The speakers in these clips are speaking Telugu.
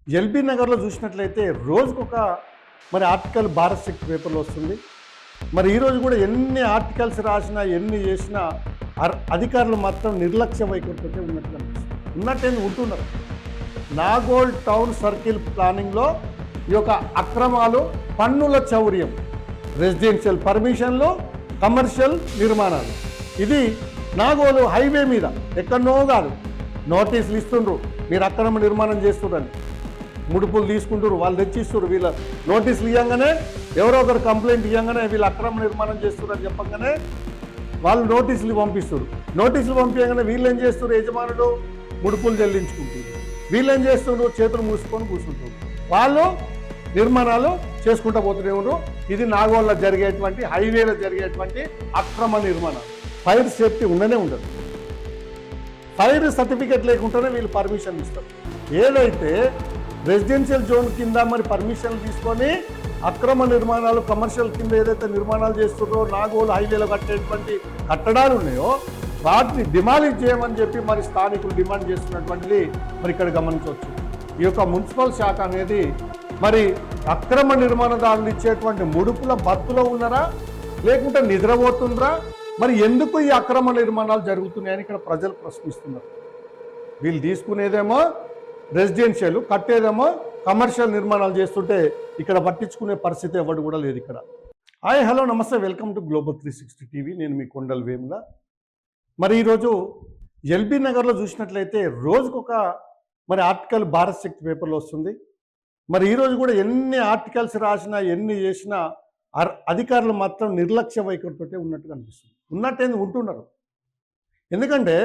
ఎల్బీ నగర్లో చూసినట్లయితే రోజుకొక ఆర్టికల్ భారత్ శక్తి పేపర్లో వస్తుంది. మరి ఈరోజు కూడా ఎన్ని ఆర్టికల్స్ రాసినా ఎన్ని చేసినా అధికారులు మాత్రం నిర్లక్ష్య వైఖరితో ఉన్నట్టేంది ఉంటున్నారు. నాగోల్ టౌన్ సర్కిల్ ప్లానింగ్లో ఈ యొక్క అక్రమాలు, పన్నుల చౌర్యం, రెసిడెన్షియల్ పర్మిషన్లు, కమర్షియల్ నిర్మాణాలు. ఇది నాగోలు హైవే మీద ఎక్కడనో కాదు, నోటీసులు ఇస్తుండ్రు, మీరు అక్రమ నిర్మాణం చేస్తుండ్రని. ముడుపులు తీసుకుంటారు, వాళ్ళు తెచ్చిస్తారు. వీళ్ళ నోటీసులు ఇవ్వగానే ఎవరో ఒకరు కంప్లైంట్ ఇవ్వగానే వీళ్ళు అక్రమ నిర్మాణం చేస్తున్నారని చెప్పగానే వాళ్ళు నోటీసులు పంపిస్తారు. నోటీసులు పంపించగానే వీళ్ళు ఏం చేస్తారు, యజమానులు ముడుపులు చెల్లించుకుంటారు. వీళ్ళు ఏం చేస్తున్నారు, చేతులు మూసుకొని కూర్చుంటారు. వాళ్ళు నిర్మాణాలు చేసుకుంటూ పోతూనే ఉన్నారు. ఇది నాగోల్లో జరిగేటువంటి, హైవేలో జరిగేటువంటి అక్రమ నిర్మాణాలు. ఫైర్ సేఫ్టీ ఉండనే ఉండదు. ఫైర్ సర్టిఫికెట్ లేకుండానే వీళ్ళు పర్మిషన్ ఇస్తారు. ఏదైతే రెసిడెన్షియల్ జోన్ కింద మరి పర్మిషన్లు తీసుకొని అక్రమ నిర్మాణాలు, కమర్షియల్ కింద ఏదైతే నిర్మాణాలు చేస్తున్నారో, నాగోలు హైవేలో కట్టేటువంటి కట్టడాలు ఉన్నాయో వాటిని డిమాలిష్ చేయమని చెప్పి మరి స్థానికులు డిమాండ్ చేస్తున్నటువంటిది మరి ఇక్కడ గమనించవచ్చు. ఈ యొక్క మున్సిపల్ శాఖ అనేది మరి అక్రమ నిర్మాణదారులు ఇచ్చేటువంటి ముడుపుల బత్తులో ఉన్నారా, లేకుంటే నిద్రపోతుండ్రా, మరి ఎందుకు ఈ అక్రమ నిర్మాణాలు జరుగుతున్నాయని ఇక్కడ ప్రజలు ప్రశ్నిస్తున్నారు. వీళ్ళు తీసుకునేదేమో రెసిడెన్షియల్, కట్టేదేమో కమర్షియల్ నిర్మాణాలు చేస్తుంటే ఇక్కడ పట్టించుకునే పరిస్థితి ఎవరు కూడా లేదు ఇక్కడ. హాయ్, హలో, నమస్తే, వెల్కమ్ టు గ్లోబల్ 360 టీవీ. నేను మీ కొండల వేముల. మరి ఈరోజు ఎల్బీ నగర్లో చూసినట్లయితే రోజుకొక ఆర్టికల్ భారత్ శక్తి పేపర్లో వస్తుంది. మరి ఈరోజు కూడా ఎన్ని ఆర్టికల్స్ రాసినా ఎన్ని చేసినా అధికారులు మాత్రం నిర్లక్ష్య వైఖరితో ఉన్నట్టుగా అనిపిస్తుంది. ఉన్నట్టేంది ఉంటున్నారు. ఎందుకంటే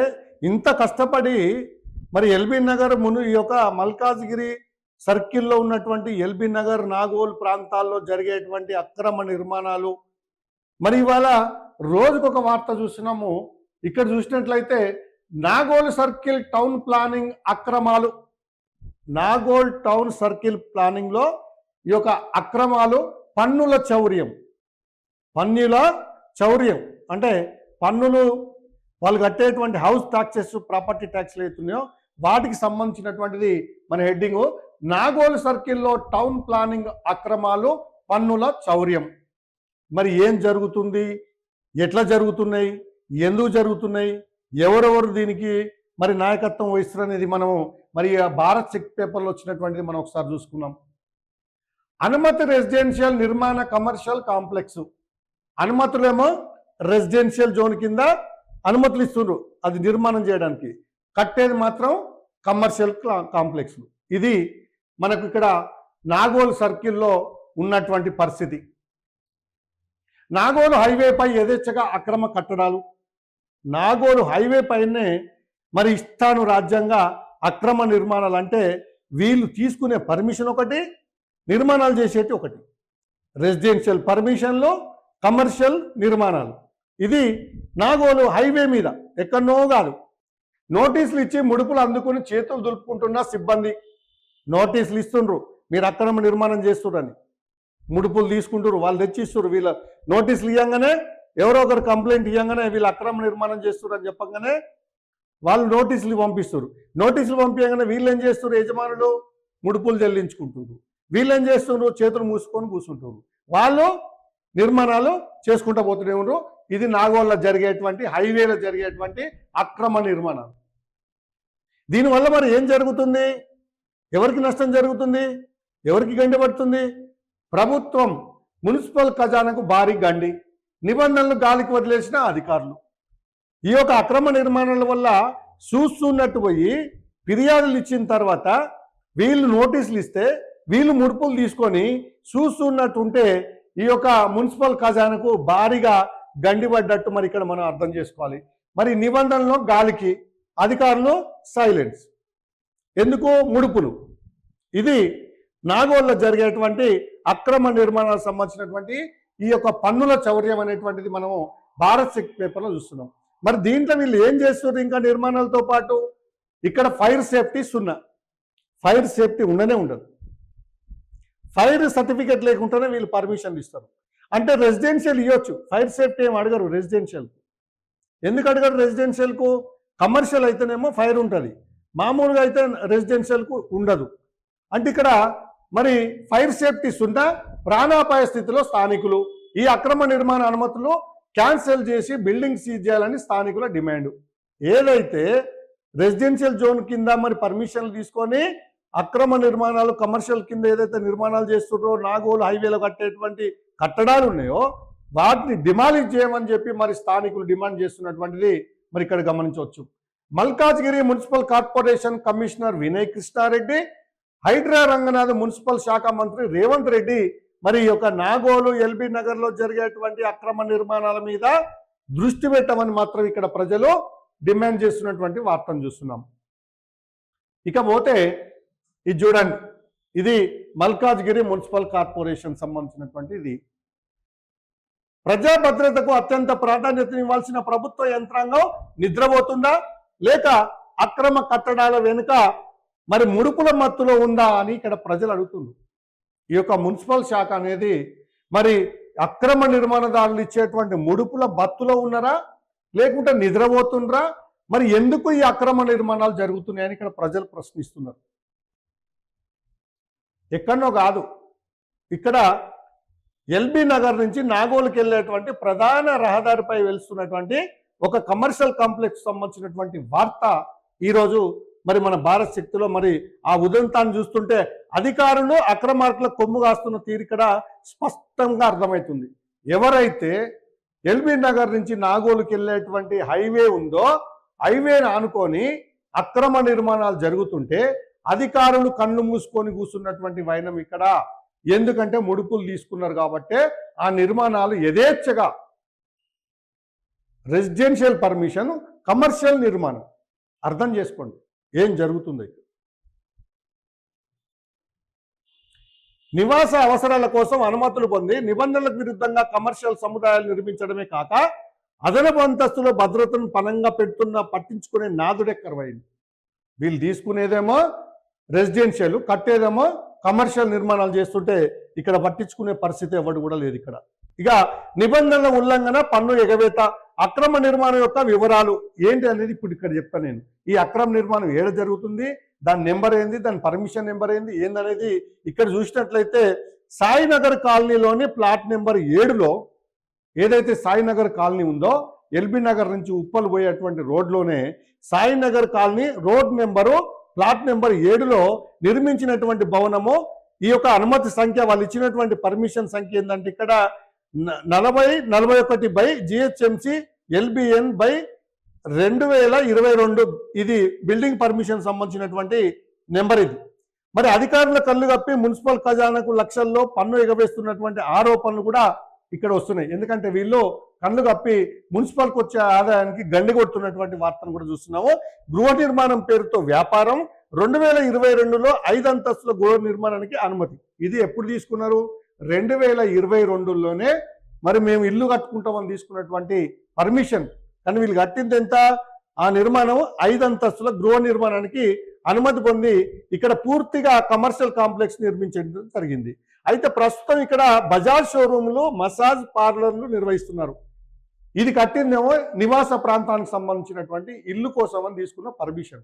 ఇంత కష్టపడి మరి ఎల్బీ నగర్ ఈ యొక్క మల్కాజ్గిరి సర్కిల్లో ఉన్నటువంటి ఎల్బీ నగర్, నాగోల్ ప్రాంతాల్లో జరిగేటువంటి అక్రమ నిర్మాణాలు, మరి ఇవాళ రోజుకొక వార్త చూస్తున్నాము. ఇక్కడ చూసినట్లయితే నాగోల్ సర్కిల్ టౌన్ ప్లానింగ్ అక్రమాలు, నాగోల్ టౌన్ సర్కిల్ ప్లానింగ్లో ఈ యొక్క అక్రమాలు, పన్నుల చౌర్యం. పన్నుల చౌర్యం అంటే పన్నులు వాళ్ళు కట్టేటువంటి హౌస్ ట్యాక్సెస్, ప్రాపర్టీ ట్యాక్స్లు అవుతున్నాయో వాటికి సంబంధించినటువంటిది మన హెడ్డింగు. నాగోల్ సర్కిల్లో టౌన్ ప్లానింగ్ అక్రమాలు, పన్నుల చౌర్యం. మరి ఏం జరుగుతుంది, ఎట్లా జరుగుతున్నాయి, ఎందుకు జరుగుతున్నాయి, ఎవరెవరు దీనికి మరి నాయకత్వం వహిస్తారు అనేది మనము మరి భారత్ శక్తి పేపర్లో వచ్చినటువంటిది మనం ఒకసారి చూసుకున్నాం. అనుమతి రెసిడెన్షియల్ నిర్మాణ కమర్షియల్ కాంప్లెక్స్. అనుమతులేమో రెసిడెన్షియల్ జోన్ కింద అనుమతులు ఇస్తున్నారు అది నిర్మాణం చేయడానికి, కట్టేది మాత్రం కమర్షియల్ కాంప్లెక్స్లు. ఇది మనకు ఇక్కడ నాగోల్ సర్కిల్లో ఉన్నటువంటి పరిస్థితి. నాగోలు హైవేపై యథేచ్ఛగా అక్రమ కట్టడాలు. నాగోలు హైవే పైనే మరి ఇష్టాను రాజ్యంగా అక్రమ నిర్మాణాలు. అంటే వీళ్ళు తీసుకునే పర్మిషన్ ఒకటి, నిర్మాణాలు చేసేటి ఒకటి. రెసిడెన్షియల్ పర్మిషన్లు, కమర్షియల్ నిర్మాణాలు. ఇది నాగోలు హైవే మీద ఎక్కడనో కాదు, నోటీసులు ఇచ్చి ముడుపులు అందుకుని చేతులు దులుపుకుంటున్న సిబ్బంది. నోటీసులు ఇస్తుండ్రు, మీరు అక్రమ నిర్మాణం చేస్తుండ్రని. ముడుపులు తీసుకుంటారు, వాళ్ళు తెచ్చిస్తారు. వీళ్ళ నోటీసులు ఇవ్వగానే ఎవరో ఒకరు కంప్లైంట్ ఇవ్వగానే వీళ్ళు అక్రమ నిర్మాణం చేస్తున్నారని చెప్పగానే వాళ్ళు నోటీసులు పంపిస్తారు. నోటీసులు పంపించగానే వీళ్ళు ఏం చేస్తారు, యజమానులు ముడుపులు చెల్లించుకుంటారు. వీళ్ళు ఏం చేస్తున్నారు, చేతులు మూసుకొని కూర్చుంటారు. వాళ్ళు నిర్మాణాలు చేసుకుంటూ పోతూనే ఉన్నారు. ఇది నాగోల్లో జరిగేటువంటి, హైవేలో జరిగేటువంటి అక్రమ నిర్మాణాలు. దీనివల్ల మరి ఏం జరుగుతుంది, ఎవరికి నష్టం జరుగుతుంది, ఎవరికి గండి పడుతుంది? ప్రభుత్వం, మున్సిపల్ ఖజానాకు భారీ గండి. నిబంధనలు గాలికి వదిలేసిన అధికారులు ఈ యొక్క అక్రమ నిర్మాణాల వల్ల చూస్తున్నట్టు పోయి ఫిర్యాదులు ఇచ్చిన తర్వాత వీళ్ళు నోటీసులు ఇస్తే వీళ్ళు ముడుపులు తీసుకొని చూస్తున్నట్టు ఉంటే ఈ యొక్క మున్సిపల్ ఖజానాకు భారీగా గండిపడ్డట్టు మరి ఇక్కడ మనం అర్థం చేసుకోవాలి. మరి నిబంధనలు గాలికి, అధికారులు సైలెన్స్. ఎందుకు? ముడుపులు. ఇది నాగోల్లో జరిగేటువంటి అక్రమ నిర్మాణాలకు సంబంధించినటువంటి ఈ యొక్క పన్నుల చౌర్యం అనేటువంటిది మనము భారత్ శక్తి పేపర్లో చూస్తున్నాం. మరి దీంట్లో వీళ్ళు ఏం చేస్తున్నారు, ఇంకా నిర్మాణాలతో పాటు ఇక్కడ ఫైర్ సేఫ్టీ సున్నా. ఫైర్ సేఫ్టీ ఉండనే ఉండదు. ఫైర్ సర్టిఫికెట్ లేకుండానే వీళ్ళు పర్మిషన్లు ఇస్తారు. అంటే రెసిడెన్షియల్ ఇవ్వచ్చు, ఫైర్ సేఫ్టీ ఏం అడగరు. రెసిడెన్షియల్కు ఎందుకు అడగరు? రెసిడెన్షియల్కు కమర్షియల్ అయితేనేమో ఫైర్ ఉంటుంది, మామూలుగా అయితే రెసిడెన్షియల్కు ఉండదు. అంటే ఇక్కడ మరి ఫైర్ సేఫ్టీస్ ఉన్న ప్రాణాపాయ స్థితిలో స్థానికులు ఈ అక్రమ నిర్మాణ అనుమతులు క్యాన్సిల్ చేసి బిల్డింగ్ సీజ్ చేయాలని స్థానికుల డిమాండ్. ఏదైతే రెసిడెన్షియల్ జోన్ కింద మరి పర్మిషన్లు తీసుకొని అక్రమ నిర్మాణాలు కమర్షియల్ కింద ఏదైతే నిర్మాణాలు చేస్తున్నారో నాగోలు హైవేలో కట్టేటువంటి కట్టడాలు ఉన్నాయో వాటిని డిమాలిష్ చేయమని చెప్పి మరి స్థానికులు డిమాండ్ చేస్తున్నటువంటిది మరి ఇక్కడ గమనించవచ్చు. Malkajgiri municipal corporation commissioner Vinay Krishna Reddy, Hydraa Ranganath municipal శాఖ మంత్రి రేవంత్ రెడ్డి మరి ఈ యొక్క నాగోలు ఎల్బీ నగర్లో జరిగేటువంటి అక్రమ నిర్మాణాల మీద దృష్టి పెట్టమని మాత్రం ఇక్కడ ప్రజలు డిమాండ్ చేస్తున్నటువంటి వార్తను చూస్తున్నాం. ఇకపోతే ఇది చూడండి, ఇది మల్కాజ్గిరి మున్సిపల్ కార్పొరేషన్ సంబంధించినటువంటి ఇది. ప్రజా భద్రతకు అత్యంత ప్రాధాన్యతనివ్వాల్సిన ప్రభుత్వ యంత్రాంగం నిద్రపోతుందా లేక అక్రమ కట్టడాల వెనుక మరి ముడుపుల మత్తులో ఉందా అని ఇక్కడ ప్రజలు అడుగుతున్నారు. ఈ యొక్క మున్సిపల్ శాఖ అనేది మరి అక్రమ నిర్మాణదారులు ఇచ్చేటువంటి ముడుపుల బత్తులో ఉన్నారా లేకుంటే నిద్రపోతుండ్రా, మరి ఎందుకు ఈ అక్రమ నిర్మాణాలు జరుగుతున్నాయని ఇక్కడ ప్రజలు ప్రశ్నిస్తున్నారు. ఎక్కడనో కాదు, ఇక్కడ ఎల్బీ నగర్ నుంచి నాగోలుకి వెళ్ళేటువంటి ప్రధాన రహదారిపై వెళ్తున్నటువంటి ఒక కమర్షియల్ కాంప్లెక్స్ సంబంధించినటువంటి వార్త ఈరోజు మరి మన భారత్ శక్తిలో మరి ఆ ఉదంతాన్ని చూస్తుంటే అధికారులు అక్రమార్కుల కొమ్ము కాస్తున్న తీరు ఇక్కడ స్పష్టంగా అర్థమవుతుంది. ఎవరైతే ఎల్బీ నగర్ నుంచి నాగోలుకి వెళ్ళేటువంటి హైవే ఉందో హైవేని ఆనుకొని అక్రమ నిర్మాణాలు జరుగుతుంటే అధికారులు కళ్ళు మూసుకొని కూర్చున్నటువంటి వైనం ఇక్కడ. ఎందుకంటే ముడుపులు తీసుకున్నారు కాబట్టి ఆ నిర్మాణాలు యథేచ్ఛగా రెసిడెన్షియల్ పర్మిషన్ కమర్షియల్ నిర్మాణం. అర్థం చేసుకోండి ఏం జరుగుతుంది. నివాస అవసరాల కోసం అనుమతులు పొంది నిబంధనలకు విరుద్ధంగా కమర్షియల్ సముదాయాలు నిర్మించడమే కాక అదనపు అంతస్తులో భద్రతను పనంగా పెడుతున్న పట్టించుకునే నాదుడెక్కరవైంది. వీళ్ళు తీసుకునేదేమో రెసిడెన్షియల్, కట్టేదేమో కమర్షియల్ నిర్మాణాలు చేస్తుంటే ఇక్కడ పట్టించుకునే పరిస్థితి ఎవడు కూడా లేదు. ఇక్కడ ఇక నిబంధనల ఉల్లంఘన, పన్ను ఎగవేత, అక్రమ నిర్మాణం యొక్క వివరాలు ఏంటి అనేది ఇప్పుడు ఇక్కడ చెప్తాను నేను. ఈ అక్రమ నిర్మాణం ఏడ జరుగుతుంది, దాని నెంబర్ ఏంది, దాని పర్మిషన్ నెంబర్ ఏందనేది ఇక్కడ చూసినట్లయితే సాయినగర్ కాలనీలోని ప్లాట్ నెంబర్ 7లో ఏదైతే సాయినగర్ కాలనీ ఉందో ఎల్బీ నగర్ నుంచి ఉప్పల్ పోయేటువంటి రోడ్లోనే Sainagar colony road number plot number 7లో నిర్మించినటువంటి భవనము. ఈ యొక్క అనుమతి సంఖ్య వాళ్ళు ఇచ్చినటువంటి పర్మిషన్ సంఖ్య ఏంటంటే ఇక్కడ 4041/GHMC LBN/2022 ఇది బిల్డింగ్ పర్మిషన్ సంబంధించినటువంటి నెంబర్ ఇది. మరి అధికారుల కళ్ళు కప్పి మున్సిపల్ ఖజానాకు లక్షల్లో పన్ను ఎగవేస్తున్నటువంటి ఆరోపణలు కూడా ఇక్కడ వస్తున్నాయి. ఎందుకంటే వీళ్ళు కళ్ళు కప్పి మున్సిపల్కి వచ్చే ఆదాయానికి గండి కొడుతున్నటువంటి వార్తను కూడా చూస్తున్నాము. గృహ నిర్మాణం పేరుతో వ్యాపారం. 2022లో 5 అంతస్తుల గృహ నిర్మాణానికి అనుమతి. ఇది ఎప్పుడు తీసుకున్నారు? 2022లోనే మరి మేము ఇల్లు కట్టుకుంటామని తీసుకున్నటువంటి పర్మిషన్. కానీ వీళ్ళు కట్టింది ఎంత? ఆ నిర్మాణం 5 అంతస్తుల గృహ నిర్మాణానికి అనుమతి పొంది ఇక్కడ పూర్తిగా కమర్షియల్ కాంప్లెక్స్ నిర్మించడం జరిగింది. అయితే ప్రస్తుతం ఇక్కడ బజాజ్ షోరూమ్లు, మసాజ్ పార్లర్లు నిర్వహిస్తున్నారు. ఇది కట్టిందేమో నివాస ప్రాంతానికి సంబంధించినటువంటి ఇల్లు కోసం అని తీసుకున్న పర్మిషన్.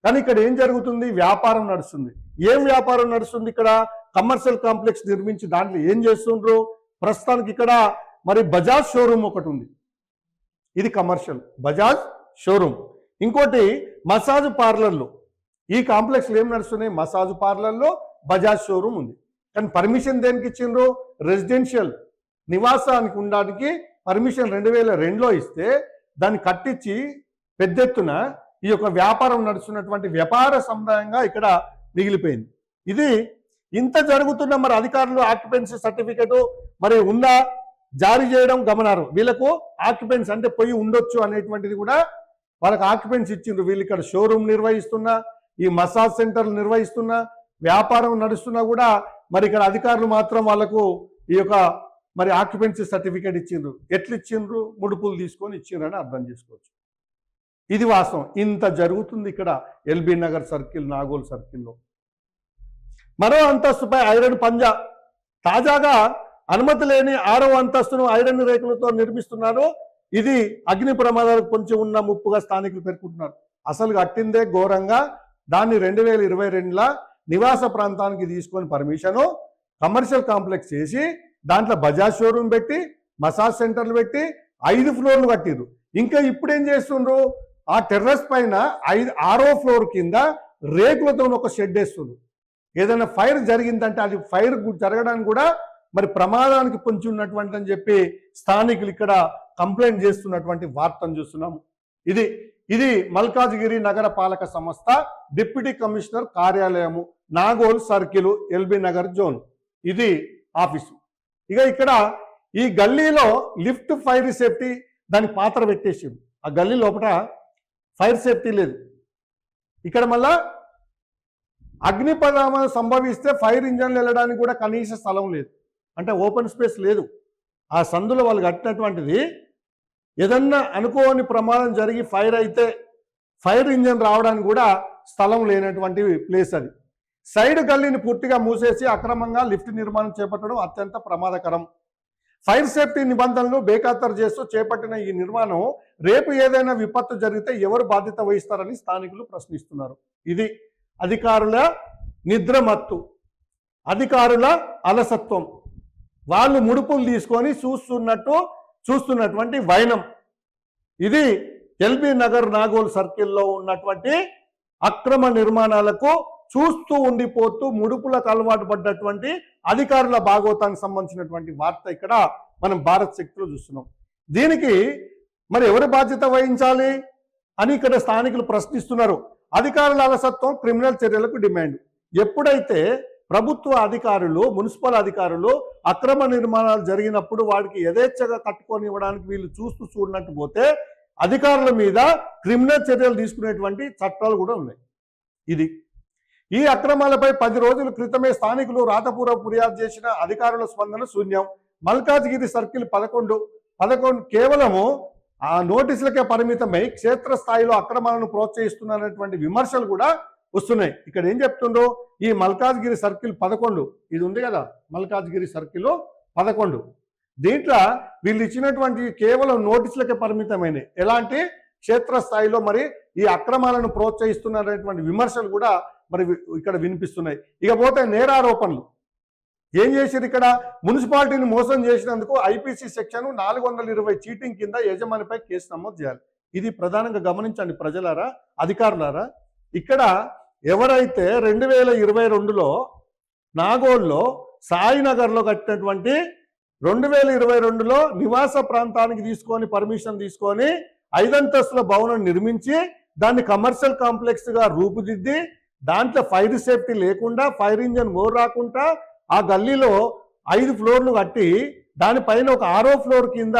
కానీ ఇక్కడ ఏం జరుగుతుంది? వ్యాపారం నడుస్తుంది. ఏం వ్యాపారం నడుస్తుంది? ఇక్కడ కమర్షియల్ కాంప్లెక్స్ నిర్మించి దాంట్లో ఏం చేస్తుండ్రు? ప్రస్తుతానికి ఇక్కడ మరి బజాజ్ షోరూమ్ ఒకటి ఉంది, ఇది కమర్షియల్ బజాజ్ షోరూమ్. ఇంకోటి మసాజ్ పార్లర్లు. ఈ కాంప్లెక్స్లో ఏం నడుస్తున్నాయి? మసాజ్ పార్లర్లో బజాజ్ షోరూమ్ ఉంది. కానీ పర్మిషన్ దేనికి ఇచ్చిండ్రు? రెసిడెన్షియల్ నివాసానికి ఉండడానికి పర్మిషన్ 2002లో ఇస్తే దాన్ని కట్టించి పెద్ద ఎత్తున ఈ యొక్క వ్యాపారం నడుస్తున్నటువంటి వ్యాపార సముదాయంగా ఇక్కడ మిగిలిపోయింది. ఇది ఇంత జరుగుతున్న మరి అధికారులు ఆక్యుపెన్సీ సర్టిఫికేట్ మరి ఉందా జారీ చేయడం గమనార్హం. వీళ్ళకు ఆక్యుపెన్సీ అంటే పోయి ఉండొచ్చు అనేటువంటిది కూడా వాళ్ళకి ఆక్యుపెన్సీ ఇచ్చిండ్రు. వీళ్ళు ఇక్కడ షోరూమ్ నిర్వహిస్తున్నా, ఈ మసాజ్ సెంటర్లు నిర్వహిస్తున్నా, వ్యాపారం నడుస్తున్నా కూడా మరి ఇక్కడ అధికారులు మాత్రం వాళ్ళకు ఈ యొక్క మరి ఆక్యుపెన్సీ సర్టిఫికేట్ ఇచ్చిండ్రు. ఎట్లు ఇచ్చిండ్రు? ముడుపులు తీసుకొని ఇచ్చిండ్రు అని అర్థం చేసుకోవచ్చు. ఇది వాస్తవం. ఇంత జరుగుతుంది ఇక్కడ ఎల్బీ నగర్ సర్కిల్, నాగోల్ సర్కిల్లో. మరో అంతస్తుపై ఐరన్ పంజా. తాజాగా అనుమతి లేని 6వ అంతస్తును ఐరన్ రేకులతో నిర్మిస్తున్నారు. ఇది అగ్ని ప్రమాదాలకు పొంచి ఉన్న ముప్పుగా స్థానికులు పేర్కొంటున్నారు. అసలు కట్టిందే ఘోరంగా. దాన్ని 2022లో నివాస ప్రాంతానికి తీసుకొని పర్మిషను కమర్షియల్ కాంప్లెక్స్ చేసి దాంట్లో బజాజ్ షోరూమ్ పెట్టి మసాజ్ సెంటర్లు పెట్టి 5 ఫ్లోర్లు కట్టిరు. ఇంకా ఇప్పుడు ఏం చేస్తుండ్రు, ఆ టెర్రస్ పైన 6వ ఫ్లోర్ కింద రేకులతో ఒక షెడ్ వేస్తుండ్రు. ఏదైనా ఫైర్ జరిగిందంటే అది ఫైర్ జరగడానికి కూడా మరి ప్రమాదానికి పొంచి ఉన్నటువంటి అని చెప్పి స్థానికులు ఇక్కడ కంప్లైంట్ చేస్తున్నటువంటి వార్తను చూస్తున్నాము. ఇది మల్కాజ్గిరి నగర పాలక సంస్థ డిప్యూటీ కమిషనర్ కార్యాలయము, నాగోల్ సర్కిల్, ఎల్బీ నగర్ జోన్. ఇది ఆఫీసు. ఇక ఇక్కడ ఈ గల్లీలో లిఫ్ట్ ఫైర్ సేఫ్టీ దాని పాత్ర పెట్టేసి ఆ గల్లీ లోపల ఫైర్ సేఫ్టీ లేదు. ఇక్కడ మళ్ళా అగ్ని ప్రమాదం సంభవిస్తే ఫైర్ ఇంజన్లు వెళ్ళడానికి కూడా కనీస స్థలం లేదు, అంటే ఓపెన్ స్పేస్ లేదు. ఆ సందులో వాళ్ళు కట్టినటువంటిది ఏదన్నా అనుకోని ప్రమాదం జరిగి ఫైర్ అయితే ఫైర్ ఇంజన్ రావడానికి కూడా స్థలం లేనటువంటి ప్లేస్ అది. సైడ్ గల్లీని పూర్తిగా మూసేసి అక్రమంగా లిఫ్ట్ నిర్మాణం చేపట్టడం అత్యంత ప్రమాదకరం. ఫైర్ సేఫ్టీ నిబంధనలు బేఖాతరు చేస్తూ చేపట్టిన ఈ నిర్మాణం రేపు ఏదైనా విపత్తు జరిగితే ఎవరు బాధ్యత వహిస్తారని స్థానికులు ప్రశ్నిస్తున్నారు. ఇది అధికారుల నిద్రమత్తు, అధికారుల అలసత్వం, వాళ్ళు ముడుపులు తీసుకొని చూస్తున్నటువంటి వైనం. ఇది ఎల్బీ నగర్ నాగోల్ సర్కిల్లో ఉన్నటువంటి అక్రమ నిర్మాణాలకు చూస్తూ ఉండిపోతూ ముడుపులకు అలవాటు పడ్డటువంటి అధికారుల భాగవతానికి సంబంధించినటువంటి వార్త ఇక్కడ మనం భారత్ శక్తిలో చూస్తున్నాం. దీనికి మరి ఎవరు బాధ్యత వహించాలి అని ఇక్కడ స్థానికులు ప్రశ్నిస్తున్నారు. అధికారుల అలసత్వం, క్రిమినల్ చర్యలకు డిమాండ్. ఎప్పుడైతే ప్రభుత్వ అధికారులు, మున్సిపల్ అధికారులు అక్రమ నిర్మాణాలు జరిగినప్పుడు వాడికి యథేచ్ఛగా కట్టుకొని ఇవ్వడానికి వీళ్ళు చూడనట్టు పోతే అధికారుల మీద క్రిమినల్ చర్యలు తీసుకునేటువంటి చట్టాలు కూడా ఉన్నాయి. ఈ అక్రమాలపై 10 రోజుల క్రితమే స్థానికులు రాతపూర్వ ఫిర్యాదు చేసిన అధికారుల స్పందన శూన్యం. మల్కాజ్గిరి సర్కిల్ 11 కేవలము ఆ నోటీసులకే పరిమితమై క్షేత్రస్థాయిలో అక్రమాలను ప్రోత్సహిస్తున్నారనేటువంటి విమర్శలు కూడా వస్తున్నాయి. ఇక్కడ ఏం చెప్తుండో, ఈ మల్కాజ్గిరి సర్కిల్ 11 ఇది ఉంది కదా, మల్కాజ్గిరి సర్కిల్ 11 దీంట్లో వీళ్ళు ఇచ్చినటువంటి కేవలం నోటీసులకే పరిమితమైనవి. ఎలాంటి క్షేత్రస్థాయిలో మరి ఈ అక్రమాలను ప్రోత్సహిస్తున్నారనేటువంటి విమర్శలు కూడా మరి ఇక్కడ వినిపిస్తున్నాయి. ఇకపోతే నేరారోపణలు ఏం చేశారు, ఇక్కడ మున్సిపాలిటీని మోసం చేసినందుకు ఐపీసీ సెక్షన్ 420 చీటింగ్ కింద యజమానిపై కేసు నమోదు చేయాలి. ఇది ప్రధానంగా గమనించండి ప్రజలారా, అధికారులారా. ఇక్కడ ఎవరైతే 2022లో నాగోల్లో సాయినగర్లో కట్టినటువంటి 2022లో నివాస ప్రాంతానికి తీసుకొని పర్మిషన్ తీసుకొని 5 అంతస్తుల భవనం నిర్మించి దాన్ని కమర్షియల్ కాంప్లెక్స్గా రూపుదిద్ది దాంట్లో ఫైర్ సేఫ్టీ లేకుండా ఫైర్ ఇంజన్ మోర్ రాకుండా ఆ గల్లీలో 5 ఫ్లోర్లు కట్టి దానిపైన ఒక 6వ ఫ్లోర్ కింద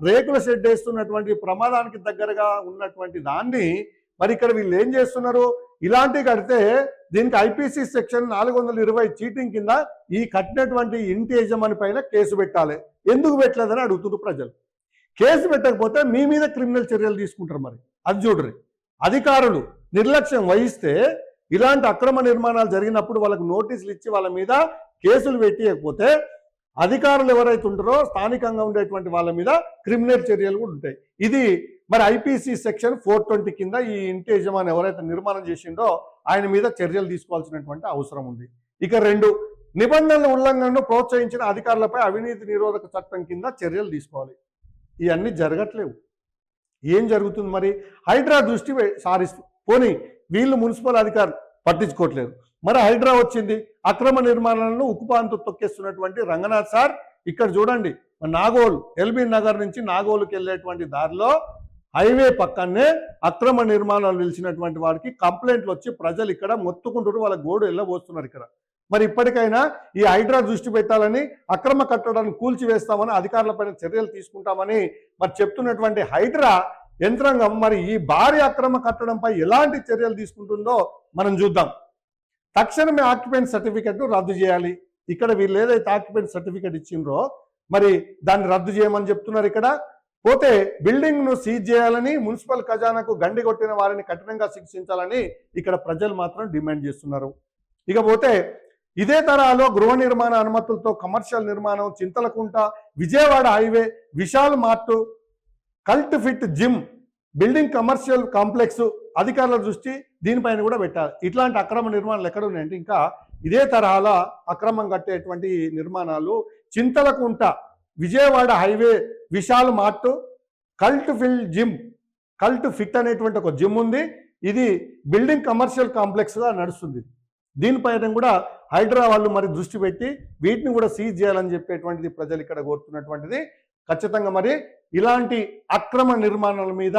రేకుల షెడ్ వేస్తున్నటువంటి ప్రమాదానికి దగ్గరగా ఉన్నటువంటి దాన్ని మరి ఇక్కడ వీళ్ళు ఏం చేస్తున్నారు, ఇలాంటివి కడితే దీనికి ఐపీసీ సెక్షన్ 420 చీటింగ్ కింద ఈ కట్టినటువంటి ఇంటి యజమాని పైన కేసు పెట్టాలి. ఎందుకు పెట్టలేదని అడుగుతున్నారు ప్రజలు. కేసు పెట్టకపోతే మీ మీద క్రిమినల్ చర్యలు తీసుకుంటారు. మరి అది చూడరు. అధికారులు నిర్లక్ష్యం వహిస్తే ఇలాంటి అక్రమ నిర్మాణాలు జరిగినప్పుడు వాళ్ళకు నోటీసులు ఇచ్చి వాళ్ళ మీద కేసులు పెట్టియకపోతే అధికారులు ఎవరైతే ఉంటారో స్థానికంగా ఉండేటువంటి వాళ్ళ మీద క్రిమినల్ చర్యలు కూడా ఉంటాయి. ఇది మరి ఐపీసీ సెక్షన్ 420 కింద ఈ ఇంటి యజమాని ఎవరైతే నిర్మాణం చేసిండో ఆయన మీద చర్యలు తీసుకోవాల్సినటువంటి అవసరం ఉంది. ఇక 2 నిబంధనల ఉల్లంఘనను ప్రోత్సహించిన అధికారులపై అవినీతి నిరోధక చట్టం కింద చర్యలు తీసుకోవాలి. ఇవన్నీ జరగట్లేవు. ఏం జరుగుతుంది మరి, హైడ్రా దృష్టి సారిస్తూ పోనీ వీళ్ళు మున్సిపల్ అధికారులు పట్టించుకోవట్లేదు. మరి హైడ్రా వచ్చింది, అక్రమ నిర్మాణాలను ఉక్కుపాంతో తొక్కేస్తున్నటువంటి రంగనాథ్ సార్ ఇక్కడ చూడండి, నాగోల్ ఎల్బీ నగర్ నుంచి నాగోలుకి వెళ్ళేటువంటి దారిలో హైవే పక్కనే అక్రమ నిర్మాణాలు నిలిచినటువంటి వారికి కంప్లైంట్లు వచ్చి ప్రజలు ఇక్కడ మొత్తుకుంటూ వాళ్ళ గోడు వెళ్ళబోస్తున్నారు. ఇక్కడ మరి ఇప్పటికైనా ఈ హైడ్రా దృష్టి పెట్టాలని, అక్రమ కట్టడాన్ని కూల్చివేస్తామని, అధికారులపైన చర్యలు తీసుకుంటామని మరి చెప్తున్నటువంటి హైడ్రా యంత్రాంగం మరి ఈ భారీ అక్రమ కట్టడంపై ఎలాంటి చర్యలు తీసుకుంటుందో మనం చూద్దాం. తక్షణమే ఆక్యుపెంట్ సర్టిఫికెట్ రద్దు చేయాలి. ఇక్కడ వీళ్ళు ఏదైతే ఆక్యుపెంట్ సర్టిఫికెట్ ఇచ్చిండ్రో మరి దాన్ని రద్దు చేయమని చెప్తున్నారు. ఇక్కడ పోతే బిల్డింగ్ను సీజ్ చేయాలని, మున్సిపల్ ఖజానాకు గండి కొట్టిన వారిని కఠినంగా శిక్షించాలని ఇక్కడ ప్రజలు మాత్రం డిమాండ్ చేస్తున్నారు. ఇకపోతే ఇదే తరహాలో గృహ నిర్మాణ అనుమతులతో కమర్షియల్ నిర్మాణం Chintalakunta, Vijayawada highway, Vishal mart, cult fit gym, building commercial complex అధికారుల దృష్టి దీనిపైన కూడా పెట్టాలి. ఇట్లాంటి అక్రమ నిర్మాణాలు ఎక్కడ ఉన్నాయంటే ఇంకా ఇదే తరహాల అక్రమం కట్టేటువంటి నిర్మాణాలు Chintalakunta Vijayawada highway Vishal mart cult fit అనేటువంటి ఒక జిమ్ ఉంది. ఇది బిల్డింగ్ కమర్షియల్ కాంప్లెక్స్గా నడుస్తుంది. దీనిపైన కూడా హైడ్రా వాళ్ళు మరి దృష్టి పెట్టి వీటిని కూడా సీజ్ చేయాలని చెప్పేటువంటిది ప్రజలు ఇక్కడ కోరుతున్నటువంటిది. ఖచ్చితంగా మరి ఇలాంటి అక్రమ నిర్మాణాల మీద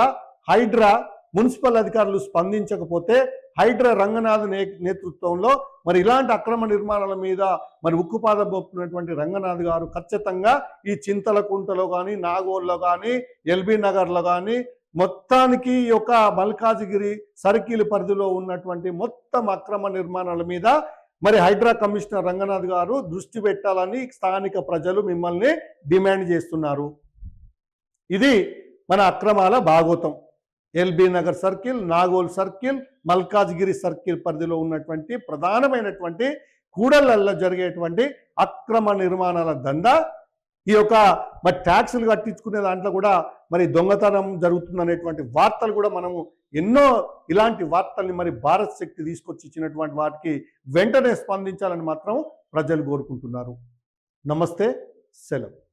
హైడ్రా మున్సిపల్ అధికారులు స్పందించకపోతే హైడ్రా రంగనాథ్ నేతృత్వంలో మరి ఇలాంటి అక్రమ నిర్మాణాల మీద మరి ఉక్కుపాదం మోపుతున్నటువంటి రంగనాథ్ గారు ఖచ్చితంగా ఈ చింతలకుంటలో కానీ నాగోల్లో కానీ ఎల్బీ నగర్లో కానీ మొత్తానికి ఈ యొక్క మల్కాజిగిరి సర్కిల్ పరిధిలో ఉన్నటువంటి మొత్తం అక్రమ నిర్మాణాల మీద మరి హైడ్రా కమిషనర్ రంగనాథ్ గారు దృష్టి పెట్టాలని స్థానిక ప్రజలు మిమ్మల్ని డిమాండ్ చేస్తున్నారు. ఇది మన అక్రమాల భాగోతం. LB Nagar circle, Nagole circle, Malkajgiri circle పరిధిలో ఉన్నటువంటి ప్రధానమైనటువంటి కూడళ్లలో జరిగేటువంటి అక్రమ నిర్మాణాల దందా. ఈ యొక్క మరి ట్యాక్సులు కట్టించుకునే దాంట్లో కూడా మరి దొంగతనం జరుగుతుందనేటువంటి వార్తలు కూడా మనము ఎన్నో ఇలాంటి వార్తల్ని మరి భారత్ శక్తి తీసుకొచ్చి ఇచ్చినటువంటి వాటికి వెంటనే స్పందించాలని మాత్రం ప్రజలు కోరుకుంటున్నారు. నమస్తే, సెలవు.